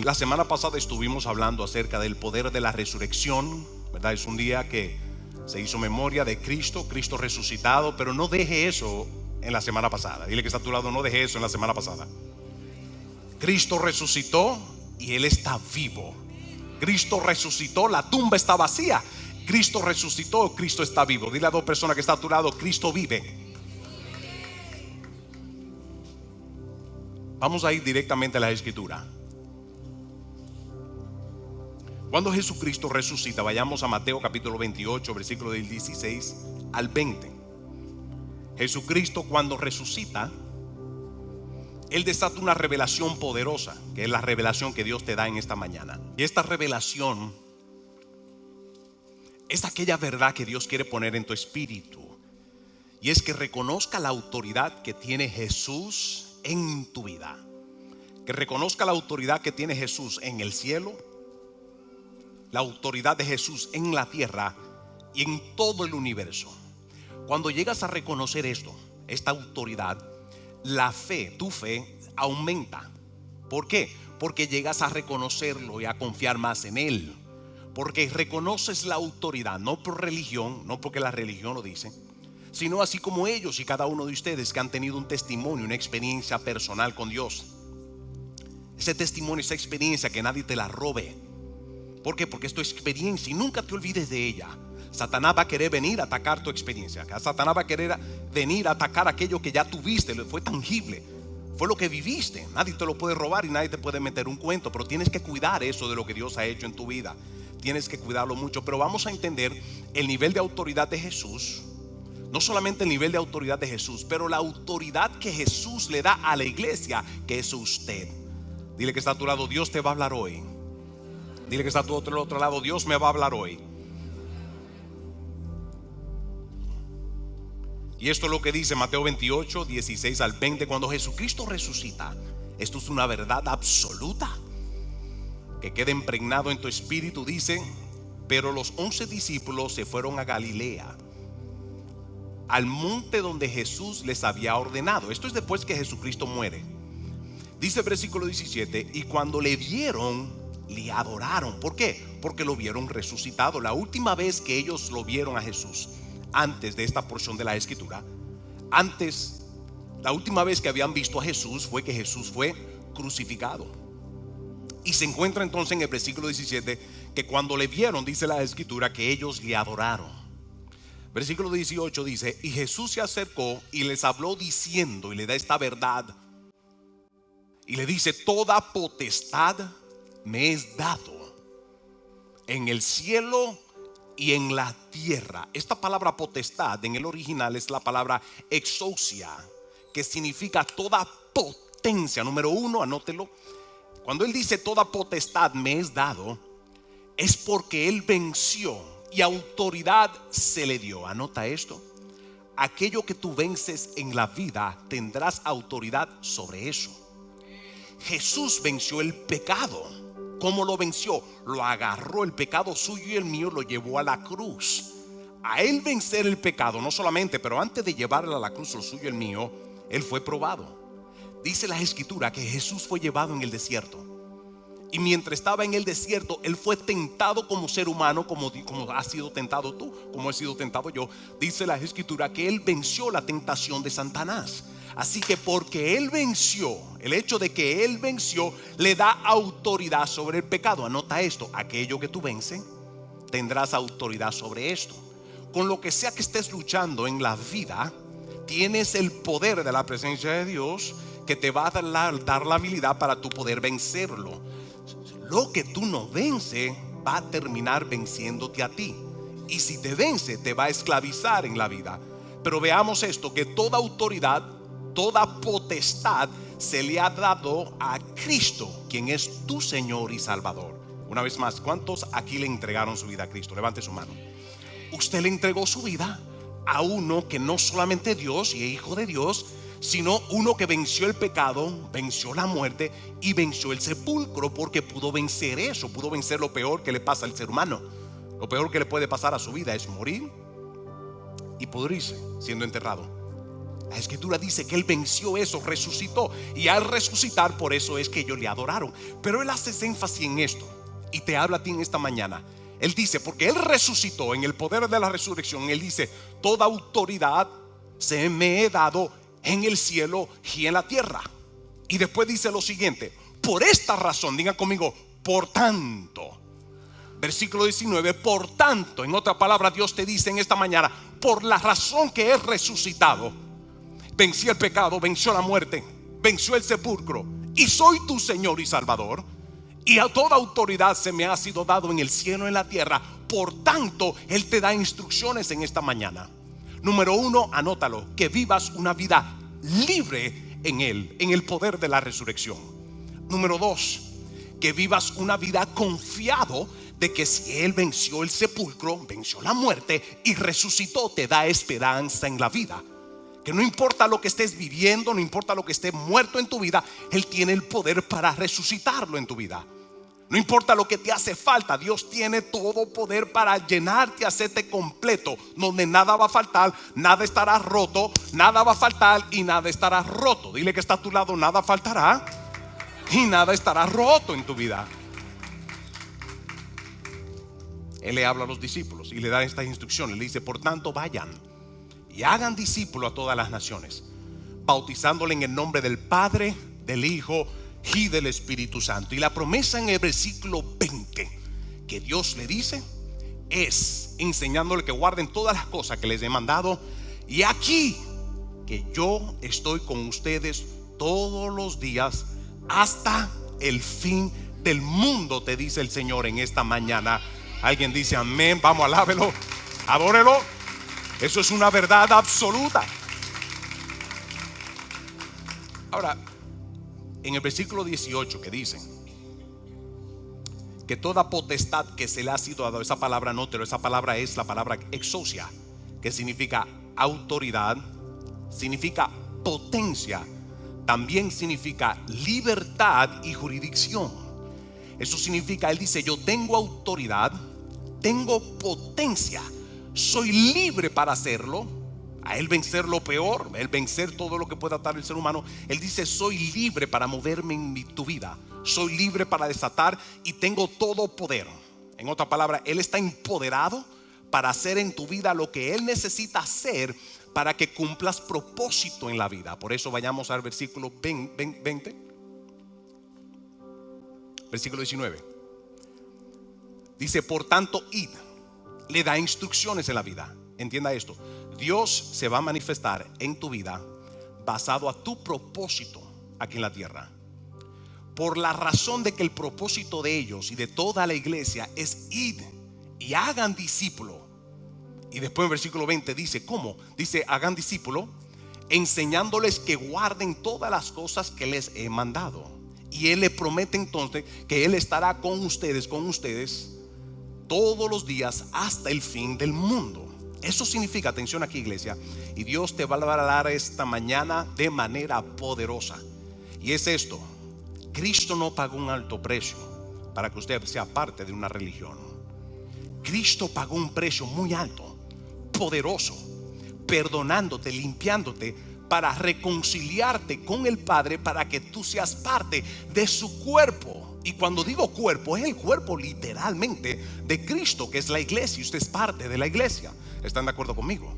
La semana pasada estuvimos hablando acerca del poder de la resurrección, ¿verdad? Es un día que se hizo memoria de Cristo resucitado, pero no deje eso en la semana pasada. Dile que está a tu lado, no deje eso en la semana pasada. Cristo resucitó y Él está vivo. Cristo resucitó, la tumba está vacía. Cristo resucitó, Cristo está vivo. Dile a dos personas que está a tu lado, Cristo vive. Vamos a ir directamente a la Escritura. Cuando Jesucristo resucita, vayamos a Mateo capítulo 28, versículo del 16 al 20. Jesucristo, cuando resucita, Él desata una revelación poderosa, que es la revelación que Dios te da en esta mañana. Y esta revelación es aquella verdad que Dios quiere poner en tu espíritu, y es que reconozca la autoridad que tiene Jesús en tu vida. Que reconozca la autoridad que tiene Jesús en el cielo, la autoridad de Jesús en la tierra y en todo el universo. Cuando llegas a reconocer esto, esta autoridad, la fe, tu fe aumenta. ¿Por qué? Porque llegas a reconocerlo y a confiar más en Él. Porque reconoces la autoridad, no por religión, no porque la religión lo dice, sino así como ellos y cada uno de ustedes que han tenido un testimonio, una experiencia personal con Dios. Ese testimonio, esa experiencia que nadie te la robe. ¿Por qué? Porque es tu experiencia y nunca te olvides de ella. Satanás va a querer venir a atacar tu experiencia. Satanás va a querer venir a atacar aquello que ya tuviste, fue tangible, fue lo que viviste. Nadie te lo puede robar y nadie te puede meter un cuento, pero tienes que cuidar eso de lo que Dios ha hecho en tu vida. Tienes que cuidarlo mucho. Pero vamos a entender el nivel de autoridad de Jesús. No solamente el nivel de autoridad de Jesús, pero la autoridad que Jesús le da a la iglesia, que es usted. Dile que está a tu lado, Dios te va a hablar hoy. Dile que está a tu otro lado, Dios me va a hablar hoy. Y esto es lo que dice Mateo 28, 16 al 20. Cuando Jesucristo resucita, esto es una verdad absoluta que queda impregnado en tu espíritu. Dice: pero los 11 discípulos se fueron a Galilea, al monte donde Jesús les había ordenado. Esto es después que Jesucristo muere. Dice el versículo 17: y cuando le vieron, le adoraron. ¿Por qué? Porque lo vieron resucitado. La última vez que ellos lo vieron a Jesús, antes de esta porción de la escritura, la última vez que habían visto a Jesús fue que Jesús fue crucificado. Y se encuentra entonces en el versículo 17 que cuando le vieron, dice la escritura, que ellos le adoraron. Versículo 18 dice: y Jesús se acercó y les habló diciendo, y le da esta verdad, y le dice: toda potestad me es dado en el cielo y en la tierra. Esta palabra potestad en el original es la palabra exousia, que significa toda potencia. Número uno, anótelo. Cuando Él dice toda potestad me es dado, es porque Él venció y autoridad se le dio. Anota esto: aquello que tú vences en la vida, tendrás autoridad sobre eso. Jesús venció el pecado. ¿Cómo lo venció? Lo agarró, el pecado suyo y el mío, lo llevó a la cruz. A Él vencer el pecado, no solamente, pero antes de llevarle a la cruz, lo suyo y el mío, Él fue probado. Dice la escritura que Jesús fue llevado en el desierto. Y mientras estaba en el desierto, Él fue tentado como ser humano, como has sido tentado tú, como he sido tentado yo. Dice la escritura que Él venció la tentación de Satanás. Así que porque Él venció, el hecho de que Él venció le da autoridad sobre el pecado. Anota esto: aquello que tú vences, tendrás autoridad sobre esto. Con lo que sea que estés luchando en la vida, tienes el poder de la presencia de Dios que te va a dar la habilidad para tu poder vencerlo. Lo que tú no vences va a terminar venciéndote a ti. Y si te vence, te va a esclavizar en la vida. Pero veamos esto: que toda autoridad, toda potestad se le ha dado a Cristo, quien es tu Señor y Salvador. Una vez más, ¿cuántos aquí le entregaron su vida a Cristo? Levante su mano. Usted le entregó su vida a uno que no solamente Dios y es hijo de Dios, sino uno que venció el pecado, venció la muerte y venció el sepulcro, porque pudo vencer eso, pudo vencer lo peor que le pasa al ser humano. Lo peor que le puede pasar a su vida es morir y pudrirse siendo enterrado. La escritura dice que Él venció eso, resucitó. Y al resucitar, por eso es que ellos le adoraron. Pero Él hace énfasis en esto y te habla a ti en esta mañana. Él dice, porque Él resucitó en el poder de la resurrección. Él dice, toda autoridad se me he dado en el cielo y en la tierra. Y después dice lo siguiente: por esta razón, digan conmigo, por tanto. Versículo 19, por tanto, en otra palabra, Dios te dice en esta mañana, por la razón que he resucitado, vencí el pecado, venció la muerte, venció el sepulcro, y soy tu Señor y Salvador, y a toda autoridad se me ha sido dado en el cielo y en la tierra. Por tanto, Él te da instrucciones en esta mañana. Número 1, anótalo: que vivas una vida libre en Él, en el poder de la resurrección. Número 2, que vivas una vida confiado de que si Él venció el sepulcro, venció la muerte y resucitó, te da esperanza en la vida. Que no importa lo que estés viviendo, no importa lo que esté muerto en tu vida, Él tiene el poder para resucitarlo en tu vida. No importa lo que te hace falta, Dios tiene todo poder para llenarte, hacerte completo, donde nada va a faltar, nada estará roto, nada va a faltar y nada estará roto. Dile que está a tu lado: nada faltará y nada estará roto en tu vida. Él le habla a los discípulos y le da estas instrucciones. Le dice: por tanto, vayan y hagan discípulos a todas las naciones, bautizándole en el nombre del Padre, del Hijo y del Espíritu Santo. Y la promesa en el versículo 20 que Dios le dice es enseñándole que guarden todas las cosas que les he mandado. Y aquí que yo estoy con ustedes todos los días hasta el fin del mundo, te dice el Señor en esta mañana. Alguien dice amén. Vamos, alábelo, adórelo. Eso es una verdad absoluta. Ahora, en el versículo 18 que dice que toda potestad que se le ha sido dado, esa palabra anótelo, esa palabra es la palabra exousia, que significa autoridad, significa potencia, también significa libertad y jurisdicción. Eso significa, Él dice: yo tengo autoridad, tengo potencia, soy libre para hacerlo. A Él vencer lo peor, Él vencer todo lo que pueda atar el ser humano. Él dice: soy libre para moverme en tu vida, soy libre para desatar y tengo todo poder. En otra palabra, Él está empoderado para hacer en tu vida lo que Él necesita hacer para que cumplas propósito en la vida. Por eso vayamos al versículo 20, versículo 19. Dice: por tanto, id. Le da instrucciones en la vida. Entienda esto: Dios se va a manifestar en tu vida basado a tu propósito aquí en la tierra. Por la razón de que el propósito de ellos y de toda la iglesia es id y hagan discípulo. Y después en versículo 20 dice: ¿cómo? Dice: hagan discípulo, enseñándoles que guarden todas las cosas que les he mandado. Y Él le promete entonces que Él estará con ustedes todos los días hasta el fin del mundo. Eso significa, atención aquí, iglesia, y Dios te va a hablar esta mañana de manera poderosa. Y es esto: Cristo no pagó un alto precio para que usted sea parte de una religión. Cristo pagó un precio muy alto, poderoso, perdonándote, limpiándote, para reconciliarte con el Padre, para que tú seas parte de su cuerpo. Y cuando digo cuerpo, es el cuerpo literalmente de Cristo, que es la iglesia, y usted es parte de la iglesia. ¿Están de acuerdo conmigo?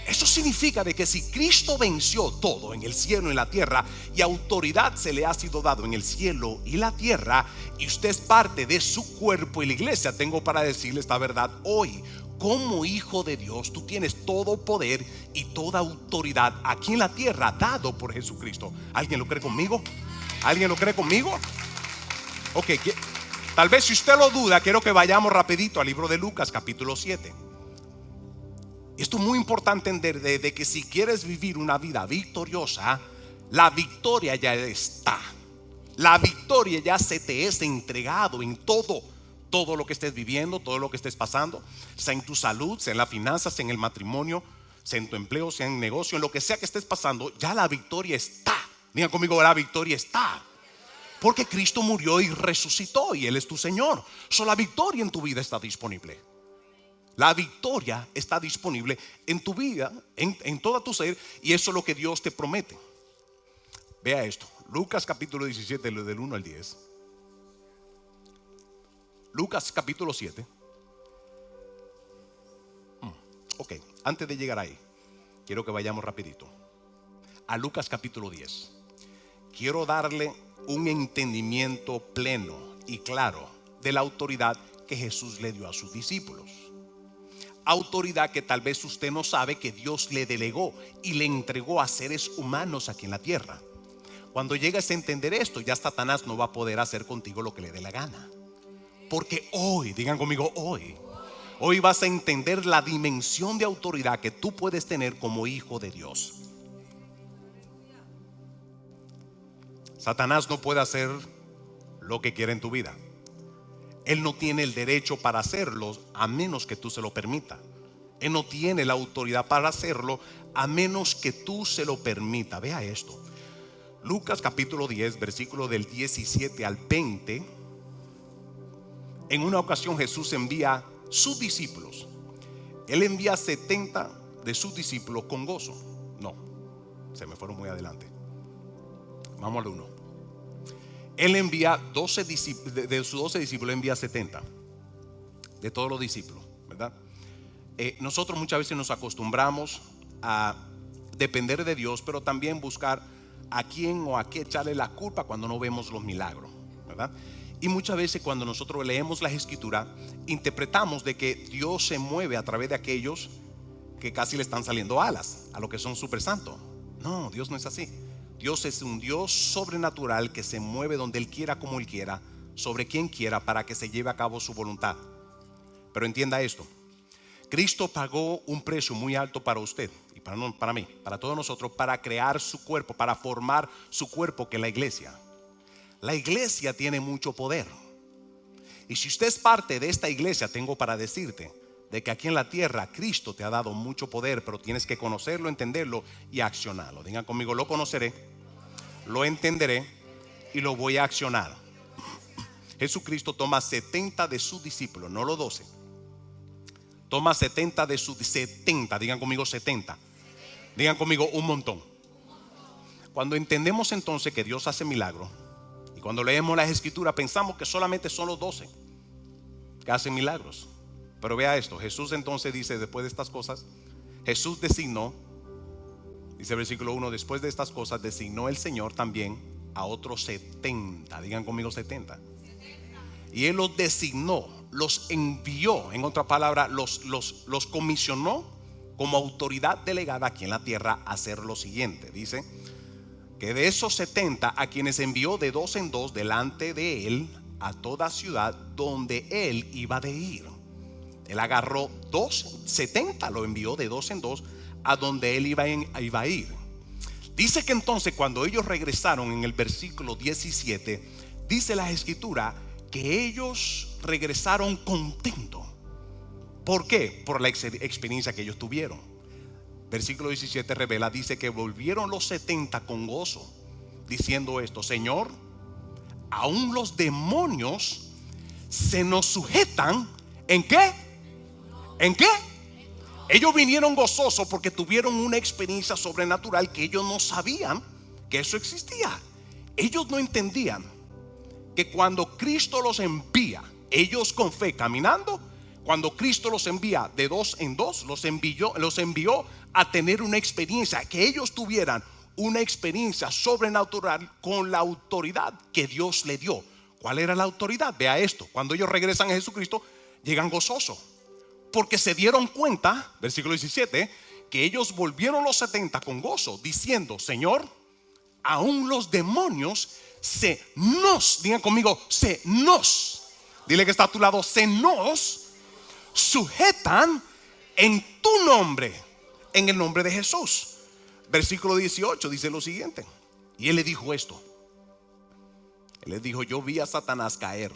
Eso significa de que si Cristo venció todo en el cielo y en la tierra, y autoridad se le ha sido dado en el cielo y la tierra, y usted es parte de su cuerpo y la iglesia, tengo para decirle esta verdad hoy: como hijo de Dios, tú tienes todo poder y toda autoridad aquí en la tierra dado por Jesucristo. ¿Alguien lo cree conmigo? ¿Alguien lo cree conmigo? Ok, tal vez si usted lo duda, quiero que vayamos rapidito al libro de Lucas capítulo 7. Esto es muy importante entender de que si quieres vivir una vida victoriosa, la victoria ya está. La victoria ya se te es entregado en todo lo que estés viviendo, todo lo que estés pasando, sea en tu salud, sea en las finanzas, sea en el matrimonio, sea en tu empleo, sea en negocio, en lo que sea que estés pasando, ya la victoria está. Digan conmigo: la victoria está. Porque Cristo murió y resucitó y Él es tu Señor. So, la victoria en tu vida está disponible. La victoria está disponible en tu vida, en toda tu ser, y eso es lo que Dios te promete. Vea esto, Lucas capítulo 17, del 1 al 10. Lucas capítulo 7. Ok, antes de llegar ahí, quiero que vayamos rapidito a Lucas capítulo 10. Quiero darle un entendimiento pleno y claro de la autoridad que Jesús le dio a sus discípulos. Autoridad que tal vez usted no sabe que Dios le delegó y le entregó a seres humanos aquí en la tierra. Cuando llegues a entender esto, ya Satanás no va a poder hacer contigo lo que le dé la gana. Porque hoy, digan conmigo, hoy vas a entender la dimensión de autoridad que tú puedes tener como hijo de Dios. Satanás no puede hacer lo que quiere en tu vida. Él no tiene el derecho para hacerlo a menos que tú se lo permitas. Él no tiene la autoridad para hacerlo a menos que tú se lo permitas. Vea esto. Lucas capítulo 10, versículo del 17 al 20. En una ocasión Jesús envía sus discípulos. Él envía 70 de sus discípulos con gozo. No, se me fueron muy adelante. Vamos al 1. Él envía 12 discípulos, de sus 12 discípulos envía 70. De todos los discípulos, ¿verdad? Nosotros muchas veces nos acostumbramos a depender de Dios, pero también buscar a quién o a qué echarle la culpa cuando no vemos los milagros, ¿verdad? Y muchas veces cuando nosotros leemos las escrituras, interpretamos de que Dios se mueve a través de aquellos que casi le están saliendo alas, a los que son súper santos. No, Dios no es así. Dios es un Dios sobrenatural que se mueve donde Él quiera, como Él quiera, sobre quien quiera, para que se lleve a cabo su voluntad. Pero entienda esto: Cristo pagó un precio muy alto para usted y para mí, para todos nosotros, para crear su cuerpo, para formar su cuerpo, que es la iglesia. La iglesia tiene mucho poder. Y si usted es parte de esta iglesia, tengo para decirte de que aquí en la tierra Cristo te ha dado mucho poder, pero tienes que conocerlo, entenderlo y accionarlo. Digan conmigo: lo conoceré, lo entenderé y lo voy a accionar. Jesucristo toma 70 de sus discípulos, no los 12. Toma 70 de sus 70. Digan conmigo 70. Digan conmigo un montón. Cuando entendemos entonces que Dios hace milagros, y cuando leemos las escrituras pensamos que solamente son los 12 que hacen milagros. Pero vea esto, Jesús entonces dice, después de estas cosas, Jesús designó, dice el versículo 1, después de estas cosas designó el Señor también a otros 70. Digan conmigo 70. Y Él los designó, los envió, en otra palabra, los comisionó como autoridad delegada aquí en la tierra a hacer lo siguiente. Dice que de esos 70 a quienes envió de dos en dos delante de Él a toda ciudad donde Él iba de ir. Él agarró 70, lo envió de dos en dos a donde Él iba a ir. Dice que entonces cuando ellos regresaron, en el versículo 17, dice la escritura que ellos regresaron contentos. ¿Por qué? Por la experiencia que ellos tuvieron. Versículo 17 revela, dice que volvieron los 70 con gozo, diciendo esto: Señor, aún los demonios se nos sujetan. ¿En qué? ¿En qué? Ellos vinieron gozosos porque tuvieron una experiencia sobrenatural que ellos no sabían que eso existía. Ellos no entendían que cuando Cristo los envía, ellos con fe caminando, cuando Cristo los envía de dos en dos, los envió a tener una experiencia, que ellos tuvieran una experiencia sobrenatural con la autoridad que Dios le dio. ¿Cuál era la autoridad? Vea esto: cuando ellos regresan a Jesucristo, llegan gozosos, porque se dieron cuenta, versículo 17, que ellos volvieron los 70 con gozo, diciendo: Señor, aún los demonios digan conmigo, dile que está a tu lado, se nos sujetan en tu nombre, en el nombre de Jesús. Versículo 18 dice lo siguiente: y Él le dijo esto. Él le dijo: yo vi a Satanás caer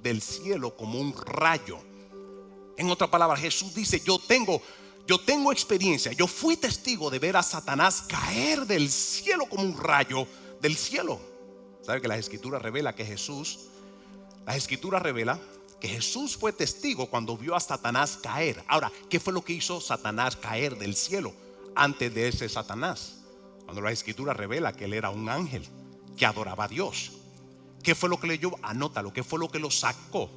del cielo como un rayo. En otra palabra, Jesús dice: yo tengo experiencia, yo fui testigo de ver a Satanás caer del cielo como un rayo del cielo. ¿Sabe que la escritura revela que Jesús fue testigo cuando vio a Satanás caer. Ahora, ¿qué fue lo que hizo Satanás caer del cielo antes de ese Satanás? Cuando la Escritura revela que él era un ángel que adoraba a Dios. ¿Qué fue lo que le dio? Anótalo. ¿Qué fue lo que lo sacó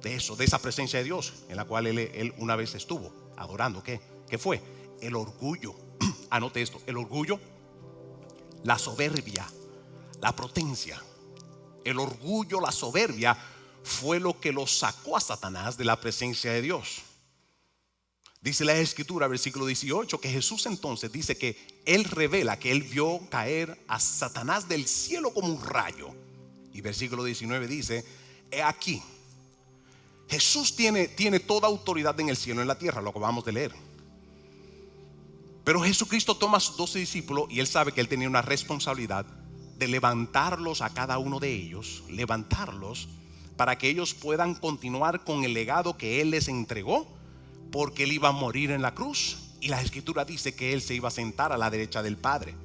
de eso, de esa presencia de Dios en la cual él una vez estuvo adorando? ¿Qué fue? El orgullo. Anote esto: el orgullo, la soberbia, la potencia. El orgullo, la soberbia fue lo que lo sacó a Satanás de la presencia de Dios. Dice la Escritura, versículo 18, que Jesús entonces dice que él revela que él vio caer a Satanás del cielo como un rayo. Y versículo 19 dice: he aquí, Jesús tiene toda autoridad en el cielo y en la tierra, lo acabamos de leer. Pero Jesucristo toma a sus 12 discípulos y él sabe que él tenía una responsabilidad de levantarlos a cada uno de ellos, levantarlos para que ellos puedan continuar con el legado que él les entregó, porque él iba a morir en la cruz y la Escritura dice que él se iba a sentar a la derecha del Padre.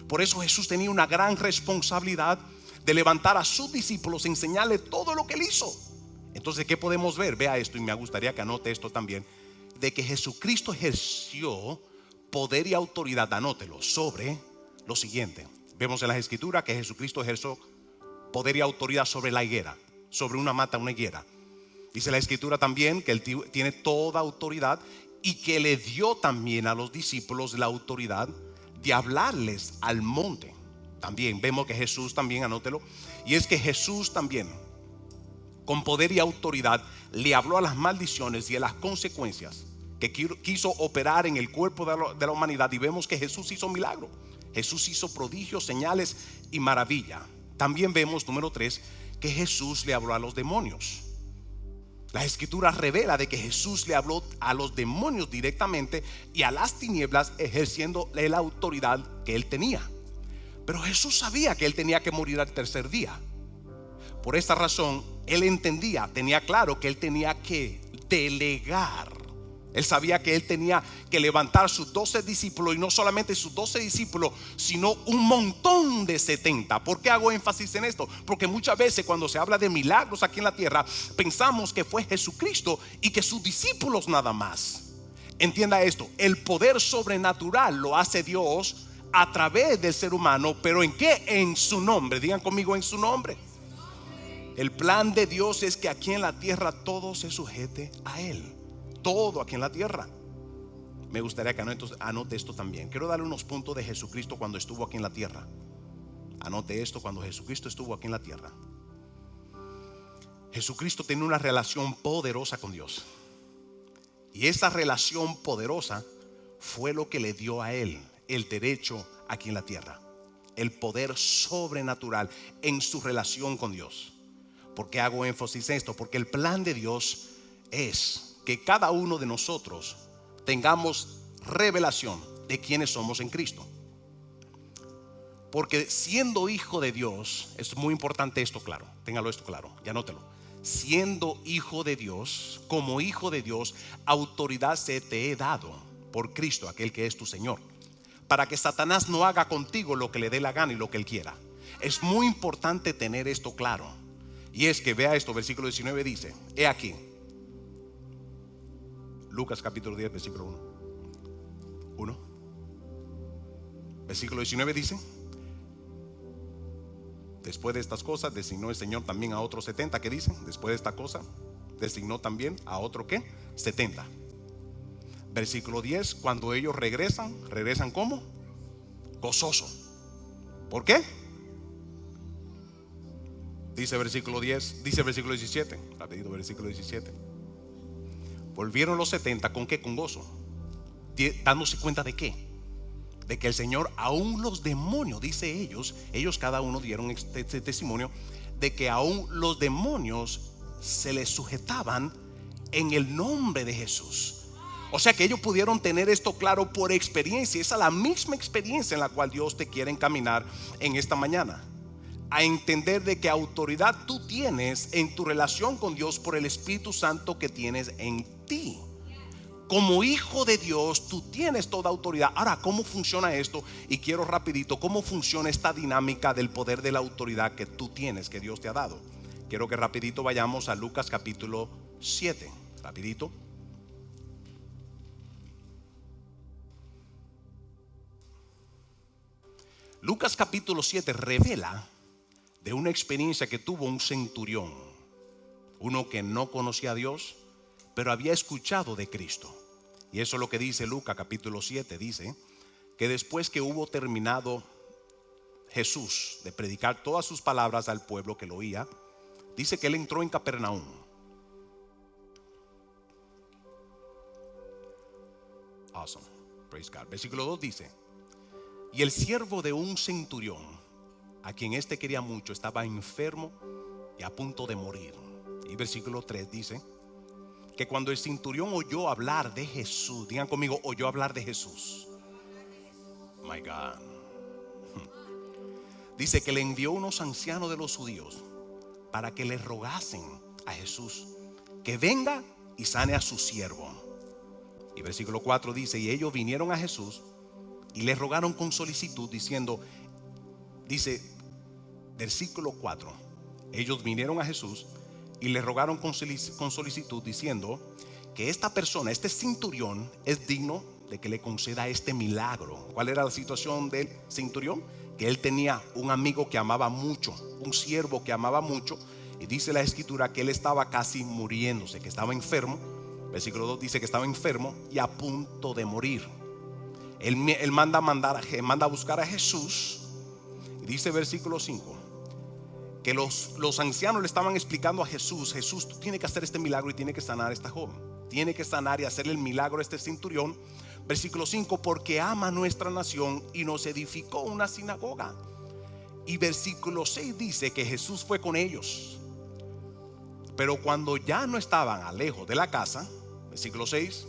Por eso Jesús tenía una gran responsabilidad de levantar a sus discípulos, enseñarle todo lo que él hizo. Entonces, ¿qué podemos ver? Vea esto, y me gustaría que anote esto también, de que Jesucristo ejerció poder y autoridad, anótelo, sobre lo siguiente. Vemos en las Escrituras que Jesucristo ejerció poder y autoridad sobre la higuera, sobre una mata, una higuera. Dice la Escritura también que él tiene toda autoridad y que le dio también a los discípulos la autoridad de hablarles al monte. También vemos que Jesús también, anótelo, y es que Jesús también con poder y autoridad le habló a las maldiciones y a las consecuencias que quiso operar en el cuerpo de la humanidad. Y vemos que Jesús hizo milagros, Jesús hizo prodigios, señales y maravilla. También vemos, número 3, que Jesús le habló a los demonios. La Escritura revela de que Jesús le habló a los demonios directamente y a las tinieblas, ejerciendo la autoridad que él tenía. Pero Jesús sabía que él tenía que morir al tercer día. Por esta razón, él entendía, tenía claro que él tenía que delegar. Él sabía que él tenía que levantar sus 12 discípulos, y no solamente sus 12 discípulos, sino un montón de 70. ¿Por qué hago énfasis en esto? Porque muchas veces cuando se habla de milagros aquí en la tierra, pensamos que fue Jesucristo y que sus discípulos nada más. Entienda esto: el poder sobrenatural lo hace Dios a través del ser humano. ¿Pero en qué? En su nombre. Digan conmigo: en su nombre. El plan de Dios es que aquí en la tierra todo se sujete a él. Todo aquí en la tierra. Me gustaría que anote esto también. Quiero darle unos puntos de Jesucristo cuando estuvo aquí en la tierra. Anote esto: cuando Jesucristo estuvo aquí en la tierra, Jesucristo tenía una relación poderosa con Dios. Y esa relación poderosa fue lo que le dio a él el derecho aquí en la tierra, el poder sobrenatural en su relación con Dios. ¿Por qué hago énfasis en esto? Porque el plan de Dios es que cada uno de nosotros tengamos revelación de quiénes somos en Cristo. Porque siendo hijo de Dios, es muy importante esto, claro, téngalo esto claro, ya anótelo. Siendo hijo de Dios, como hijo de Dios, autoridad se te he dado por Cristo, aquel que es tu Señor, para que Satanás no haga contigo lo que le dé la gana y lo que él quiera. Es muy importante tener esto claro. Y es que vea esto, versículo 19 dice: he aquí, Lucas capítulo 10, versículo 1. Versículo 19 dice: después de estas cosas designó el Señor también a otros 70. ¿Qué dice? Después de esta cosa designó también a otro ¿qué? 70. Versículo 10: cuando ellos regresan ¿cómo? Gozoso. ¿Por qué? Dice versículo 10, dice versículo 17. Rapidito, versículo 17. Volvieron los 70 ¿con qué? Con gozo, dándose cuenta de qué, de que el Señor, aún los demonios, dice ellos cada uno dieron este testimonio de que aún los demonios se les sujetaban en el nombre de Jesús. O sea que ellos pudieron tener esto claro por experiencia. Esa es la misma experiencia en la cual Dios te quiere encaminar en esta mañana, a entender de que autoridad tú tienes en tu relación con Dios por el Espíritu Santo que tienes en ti. Como hijo de Dios tú tienes toda autoridad. Ahora, ¿cómo funciona esto? Y quiero rapidito, ¿cómo funciona esta dinámica del poder de la autoridad que tú tienes, que Dios te ha dado? quiero que rapidito vayamos a Lucas capítulo 7. Rapidito. Lucas capítulo 7 revela de una experiencia que tuvo un centurión, uno que no conocía a Dios, pero había escuchado de Cristo. Y eso es lo que dice Lucas capítulo 7. Dice que después que hubo terminado Jesús de predicar todas sus palabras al pueblo que lo oía, dice que él entró en Capernaum. Awesome, praise God. Versículo 2 dice: y el siervo de un centurión, a quien éste quería mucho, estaba enfermo y a punto de morir. Y versículo 3 dice que cuando el centurión oyó hablar de Jesús, digan conmigo, oyó hablar de Jesús. My God. Dice que le envió unos ancianos de los judíos para que le rogasen a Jesús que venga y sane a su siervo. Y versículo 4 dice: y ellos vinieron a Jesús y le rogaron con solicitud diciendo, dice versículo 4, ellos vinieron a Jesús y le rogaron con solicitud diciendo que esta persona, este centurión, es digno de que le conceda este milagro. ¿Cuál era la situación del centurión? Que él tenía un amigo que amaba mucho, un siervo que amaba mucho, y dice la escritura que él estaba casi muriéndose, que estaba enfermo. Versículo 2 dice que estaba enfermo y a punto de morir. Él manda a buscar a Jesús. Y dice versículo 5 que los ancianos le estaban explicando a Jesús: Jesús, tú tienes que hacer este milagro y tienes que sanar a esta joven. Tiene que sanar y hacerle el milagro a este centurión. Versículo 5: porque ama nuestra nación y nos edificó una sinagoga. Y versículo 6 dice que Jesús fue con ellos, pero cuando ya no estaban lejos de la casa. Versículo 6: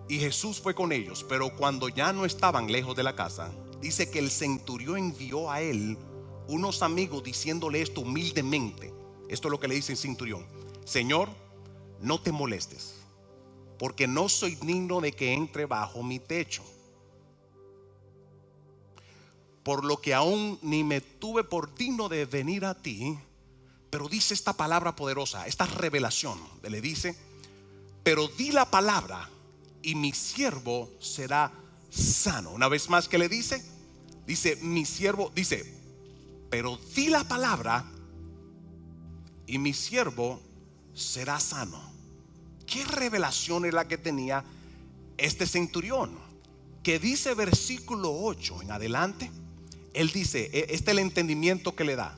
y Jesús fue con ellos, pero cuando ya no estaban lejos de la casa, dice que el centurión envió a él unos amigos diciéndole esto humildemente. Esto es lo que le dice el centurión: Señor, no te molestes, porque no soy digno de que entre bajo mi techo, por lo que aún ni me tuve por digno de venir a ti. Pero dice esta palabra poderosa, esta revelación, le dice: pero di la palabra y mi siervo será sano. Una vez más, que le dice, mi siervo, dice, pero di la palabra y mi siervo será sano. ¿Qué revelación es la que tenía este centurión? Que dice versículo 8 en adelante, él dice, este es el entendimiento que le da,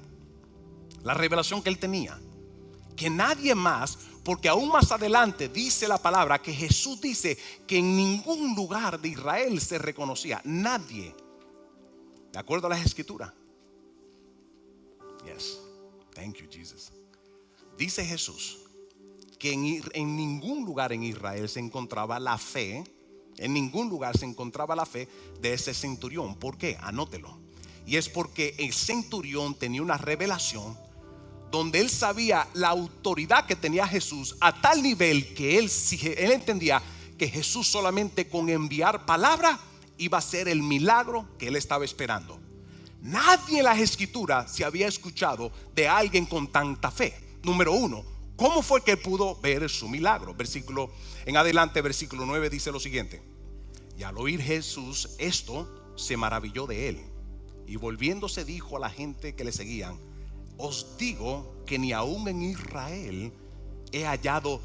la revelación que él tenía, que nadie más, porque aún más adelante dice la palabra que Jesús dice que en ningún lugar de Israel se reconocía nadie, de acuerdo a las escrituras. Yes, thank you Jesus. Dice Jesús que en ningún lugar en Israel se encontraba la fe, en ningún lugar se encontraba la fe de ese centurión. ¿Por qué? Anótelo. Y es porque el centurión tenía una revelación donde él sabía la autoridad que tenía Jesús, a tal nivel que él entendía que Jesús solamente con enviar palabra iba a ser el milagro que él estaba esperando. Nadie en las escrituras se había escuchado de alguien con tanta fe. Número uno, ¿cómo fue que pudo ver su milagro? Versículo en adelante, versículo 9 dice lo siguiente: y al oír Jesús esto, se maravilló de él, y volviéndose dijo a la gente que le seguían: os digo que ni aún en Israel he hallado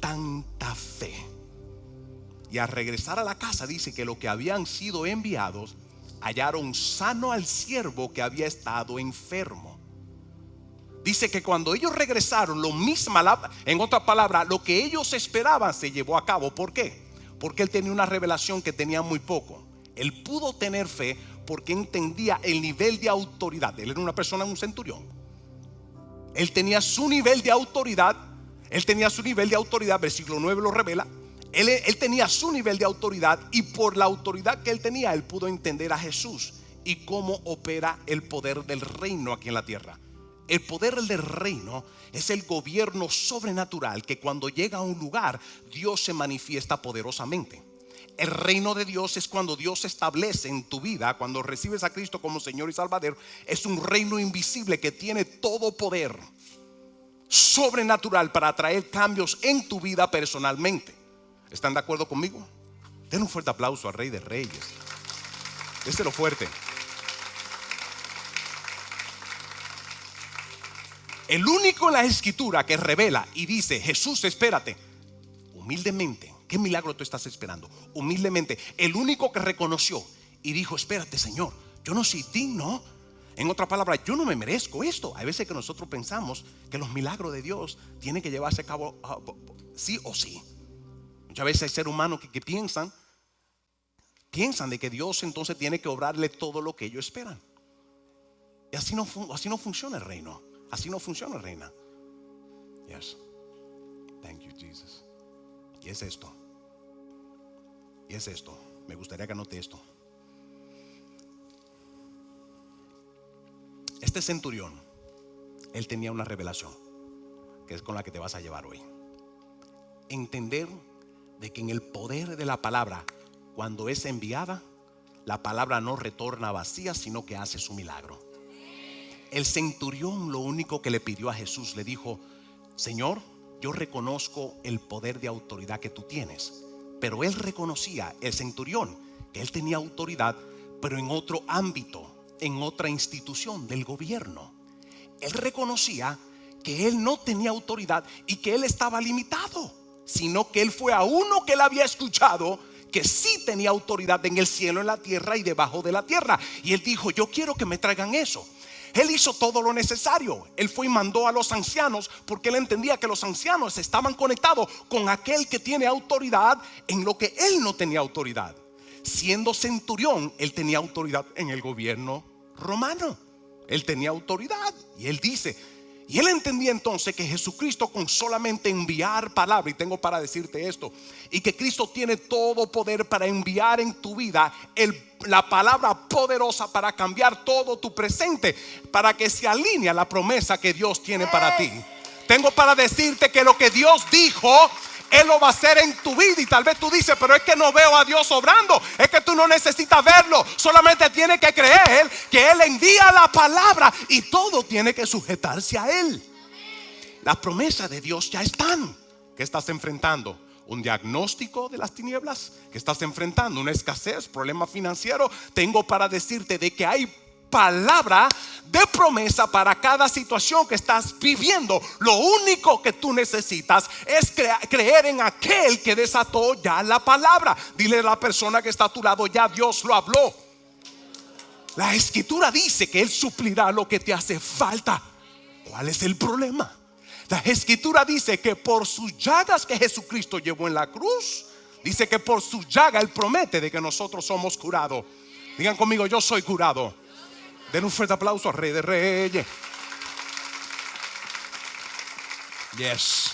tanta fe. Y al regresar a la casa dice que los que habían sido enviados hallaron sano al siervo que había estado enfermo. Dice que cuando ellos regresaron, lo mismo, en otras palabras, lo que ellos esperaban se llevó a cabo. ¿Por qué? Porque él tenía una revelación que tenía muy poco. Él pudo tener fe porque entendía el nivel de autoridad. Él era una persona, un centurión. Él tenía su nivel de autoridad. Versículo 9 lo revela. Él tenía su nivel de autoridad, y por la autoridad que él tenía, él pudo entender a Jesús y cómo opera el poder del reino aquí en la tierra. El poder del reino es el gobierno sobrenatural que cuando llega a un lugar, Dios se manifiesta poderosamente. El reino de Dios es cuando Dios establece en tu vida, cuando recibes a Cristo como Señor y Salvador. Es un reino invisible que tiene todo poder. sobrenatural para traer cambios en tu vida personalmente. ¿Están de acuerdo conmigo? Den un fuerte aplauso al Rey de Reyes. Déselo fuerte. El único en la escritura que revela y dice: Jesús, espérate, humildemente. ¿Qué milagro tú estás esperando? Humildemente. El único que reconoció y dijo: espérate, Señor, yo no soy digno. En otra palabra, yo no me merezco esto. Hay veces que nosotros pensamos que los milagros de Dios tienen que llevarse a cabo sí o sí. Muchas veces hay seres humanos que piensan de que Dios entonces tiene que obrarle todo lo que ellos esperan. Y así no funciona el reino. Así no funciona, reina. Yes. Thank you, Jesus. Y es esto. Me gustaría que anote esto. Este centurión, él tenía una revelación, que es con la que te vas a llevar hoy. Entender de que en el poder de la palabra, cuando es enviada, la palabra no retorna vacía, sino que hace su milagro. El centurión lo único que le pidió a Jesús, le dijo: Señor, yo reconozco el poder de autoridad que tú tienes. Pero él reconocía, el centurión, que él tenía autoridad, pero en otro ámbito, en otra institución del gobierno. Él reconocía que él no tenía autoridad y que él estaba limitado, sino que él fue a uno que él había escuchado que sí tenía autoridad en el cielo, en la tierra y debajo de la tierra. Y él dijo: yo quiero que me traigan eso. Él hizo todo lo necesario. Él fue y mandó a los ancianos, porque él entendía que los ancianos estaban conectados con aquel que tiene autoridad en lo que él no tenía autoridad. Siendo centurión, él tenía autoridad en el gobierno romano. Él tenía autoridad. Y él dice, y él entendía entonces que Jesucristo, con solamente enviar palabra, y tengo para decirte esto, y que Cristo tiene todo poder para enviar en tu vida la palabra poderosa para cambiar todo tu presente, para que se alinee a la promesa que Dios tiene para ti. Tengo para decirte que lo que Dios dijo, Él lo va a hacer en tu vida. Y tal vez tú dices: pero es que no veo a Dios obrando. Es que tú no necesitas verlo, solamente tienes que creer que Él envía la palabra y todo tiene que sujetarse a Él. Las promesas de Dios ya están. ¿Qué estás enfrentando? ¿Un diagnóstico de las tinieblas? ¿Que estás enfrentando una escasez, problema financiero? Tengo para decirte de que hay palabra de promesa para cada situación que estás viviendo. Lo único que tú necesitas es creer en aquel que desató ya la palabra. Dile a la persona que está a tu lado: ya Dios lo habló. La escritura dice que Él suplirá lo que te hace falta. ¿Cuál es el problema? La escritura dice que por sus llagas que Jesucristo llevó en la cruz, dice que por sus llagas Él promete de que nosotros somos curados. Digan conmigo: yo soy curado. Den un fuerte aplauso al Rey de Reyes. Yes.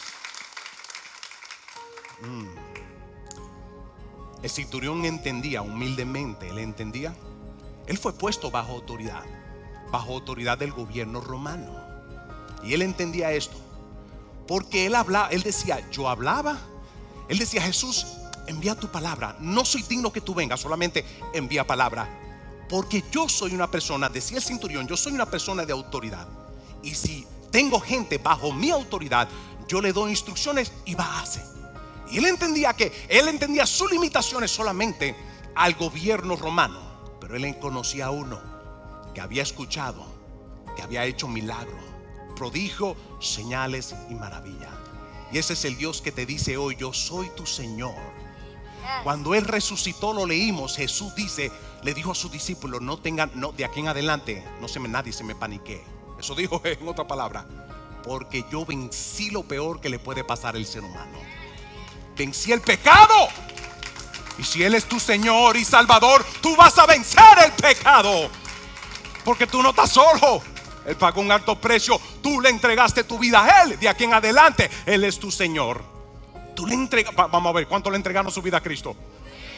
El centurión entendía humildemente. Él entendía. Él fue puesto bajo autoridad del gobierno romano. Y él entendía esto, porque él hablaba. Él decía: yo hablaba. Él decía: Jesús, envía tu palabra. No soy digno que tú vengas, solamente envía palabra. Porque yo soy una persona, decía el centurión, yo soy una persona de autoridad. Y si tengo gente bajo mi autoridad, yo le doy instrucciones y va a hacer. Y él entendía sus limitaciones solamente al gobierno romano. Pero él conocía a uno que había escuchado, que había hecho milagro, prodigio, señales y maravilla. Y ese es el Dios que te dice hoy: yo soy tu Señor. Cuando Él resucitó, lo leímos. Jesús le dijo a sus discípulos: de aquí en adelante nadie se me panique. Eso dijo en otra palabra, porque yo vencí lo peor que le puede pasar al ser humano. Vencí el pecado. Y si Él es tu Señor y Salvador, tú vas a vencer el pecado, porque tú no estás solo. Él pagó un alto precio. Tú le entregaste tu vida a Él. De aquí en adelante Él es tu Señor. Tú le entregas. Vamos a ver cuánto le entregaron su vida a Cristo.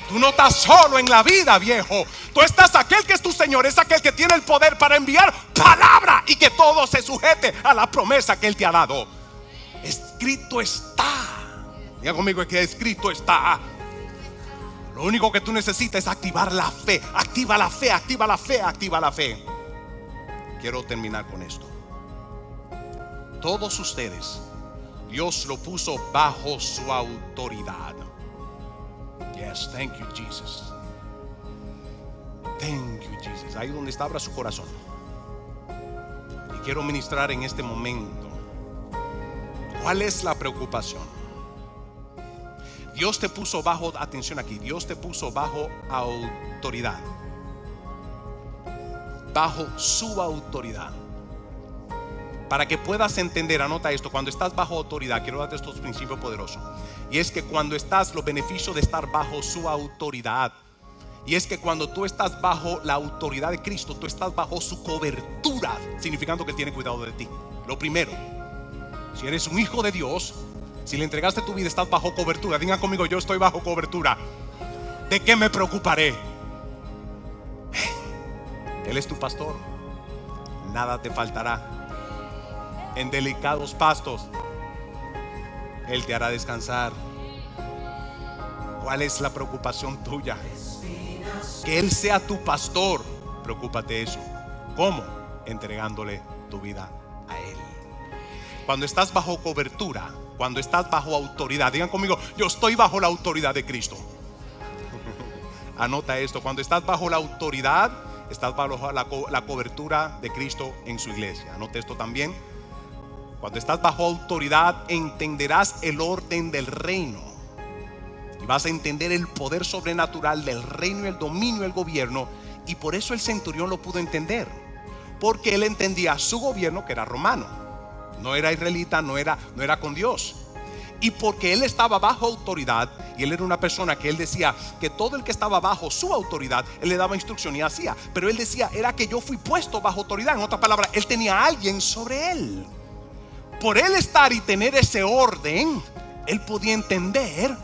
Tú no estás solo en la vida, viejo. Tú estás, aquel que es tu Señor es aquel que tiene el poder para enviar palabra y que todo se sujete a la promesa que Él te ha dado. Escrito está. Diga conmigo que escrito está. Lo único que tú necesitas es activar la fe. Activa la fe, activa la fe, activa la fe. Quiero terminar con esto. todos ustedes, Dios lo puso bajo su autoridad. Yes, thank you, Jesus. Thank you, Jesus. Ahí donde está, abra su corazón. Y quiero ministrar en este momento. ¿Cuál es la preocupación? Dios te puso bajo, atención aquí, Dios te puso bajo autoridad. Bajo su autoridad. Para que puedas entender, anota esto: cuando estás bajo autoridad, quiero darte estos principios poderosos. Y es que cuando estás, los beneficios de estar bajo su autoridad. Y es que cuando tú estás bajo la autoridad de Cristo, tú estás bajo su cobertura, significando que Él tiene cuidado de ti. Lo primero, si eres un hijo de Dios, si le entregaste tu vida, estás bajo cobertura. Digan conmigo: yo estoy bajo cobertura. ¿De qué me preocuparé? Él es tu pastor, nada te faltará. En delicados pastos Él te hará descansar. ¿Cuál es la preocupación tuya? Que Él sea tu pastor. Preocúpate eso. ¿Cómo? Entregándole tu vida a Él. Cuando estás bajo cobertura, cuando estás bajo autoridad, digan conmigo: yo estoy bajo la autoridad de Cristo. Anota esto: cuando estás bajo la autoridad, estás bajo la cobertura de Cristo en su iglesia. Anota esto también: cuando estás bajo autoridad, entenderás el orden del reino y vas a entender el poder sobrenatural del reino, el dominio, el gobierno. Y por eso el centurión lo pudo entender, porque él entendía su gobierno, que era romano, no era israelita, no era con Dios. Y porque él estaba bajo autoridad, y él era una persona que él decía que todo el que estaba bajo su autoridad, él le daba instrucción y hacía. Pero él decía: era que yo fui puesto bajo autoridad. En otras palabras, él tenía a alguien sobre él. Por él estar y tener ese orden, él podía entender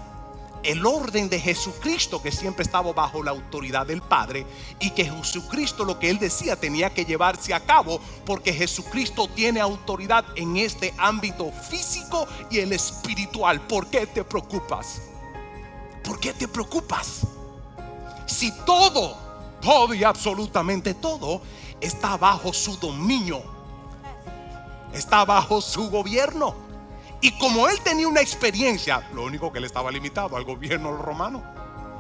el orden de Jesucristo, que siempre estaba bajo la autoridad del Padre, y que Jesucristo, lo que él decía, tenía que llevarse a cabo, porque Jesucristo tiene autoridad en este ámbito físico y el espiritual. ¿Por qué te preocupas? ¿Por qué te preocupas? Si todo y absolutamente todo está bajo su dominio, está bajo su gobierno. Y como él tenía una experiencia, lo único que él estaba limitado al gobierno romano,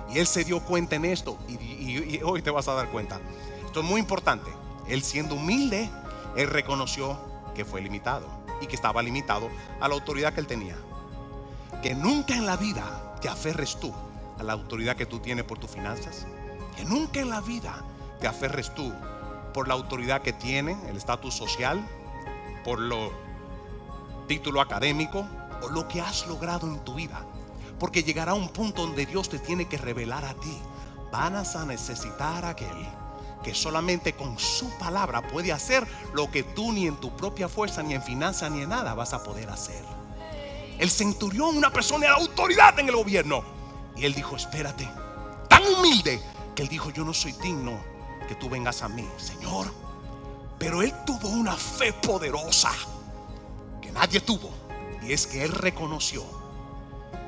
y él se dio cuenta en esto. Y hoy te vas a dar cuenta. Esto es muy importante. Él, siendo humilde, él reconoció que fue limitado y que estaba limitado a la autoridad que él tenía. Que nunca en la vida te aferres tú a la autoridad que tú tienes por tus finanzas. Que nunca en la vida te aferres tú por la autoridad que tiene, el estatus social, por lo título académico o lo que has logrado en tu vida. Porque llegará un punto donde Dios te tiene que revelar a ti: vas a necesitar a aquel que solamente con su palabra puede hacer lo que tú ni en tu propia fuerza, ni en finanzas, ni en nada vas a poder hacer. El centurión, una persona de autoridad en el gobierno, y él dijo: espérate, tan humilde que él dijo: yo no soy digno que tú vengas a mí, Señor. Pero él tuvo una fe poderosa que nadie tuvo, y es que él reconoció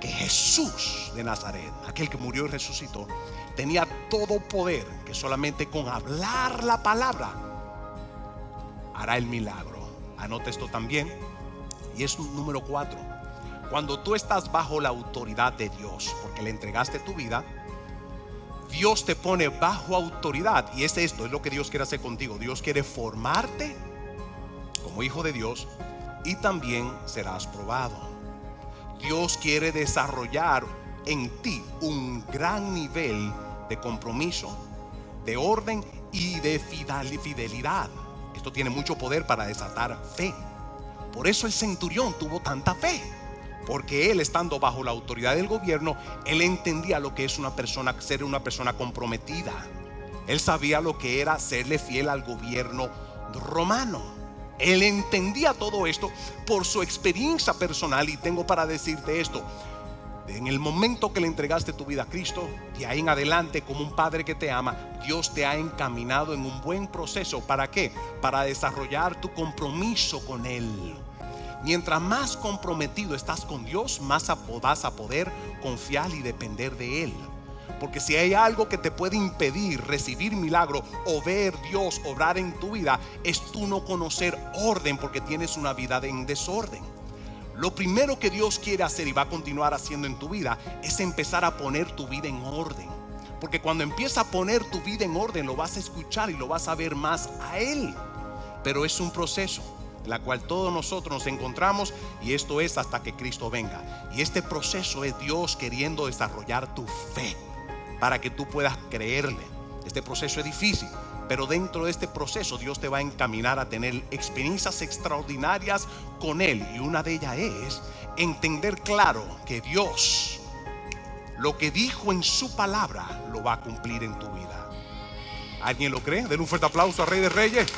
que Jesús de Nazaret, aquel que murió y resucitó, tenía todo poder, que solamente con hablar la palabra hará el milagro. Anota esto también, y es número 4. Cuando tú estás bajo la autoridad de Dios, porque le entregaste tu vida, Dios te pone bajo autoridad. Y esto es lo que Dios quiere hacer contigo. Dios quiere formarte como hijo de Dios, y también serás probado. Dios quiere desarrollar en ti un gran nivel de compromiso, de orden y de fidelidad. Esto tiene mucho poder para desatar fe. Por eso el centurión tuvo tanta fe, porque él, estando bajo la autoridad del gobierno, él entendía lo que es ser una persona comprometida. Él sabía lo que era serle fiel al gobierno romano. Él entendía todo esto por su experiencia personal. Y tengo para decirte esto: en el momento que le entregaste tu vida a Cristo, de ahí en adelante, como un padre que te ama, Dios te ha encaminado en un buen proceso. ¿Para qué? Para desarrollar tu compromiso con Él. Mientras más comprometido estás con Dios, más vas a poder confiar y depender de Él. Porque si hay algo que te puede impedir recibir milagro o ver Dios obrar en tu vida, es tú no conocer orden, porque tienes una vida en desorden. Lo primero que Dios quiere hacer y va a continuar haciendo en tu vida es empezar a poner tu vida en orden. Porque cuando empieza a poner tu vida en orden, lo vas a escuchar y lo vas a ver más a Él. Pero es un proceso en el cual todos nosotros nos encontramos, y esto es hasta que Cristo venga. Y este proceso es Dios queriendo desarrollar tu fe para que tú puedas creerle. Este proceso es difícil, pero dentro de este proceso Dios te va a encaminar a tener experiencias extraordinarias con Él. Y una de ellas es entender claro que Dios, lo que dijo en su palabra, lo va a cumplir en tu vida. ¿Alguien lo cree? Den un fuerte aplauso al Rey de Reyes.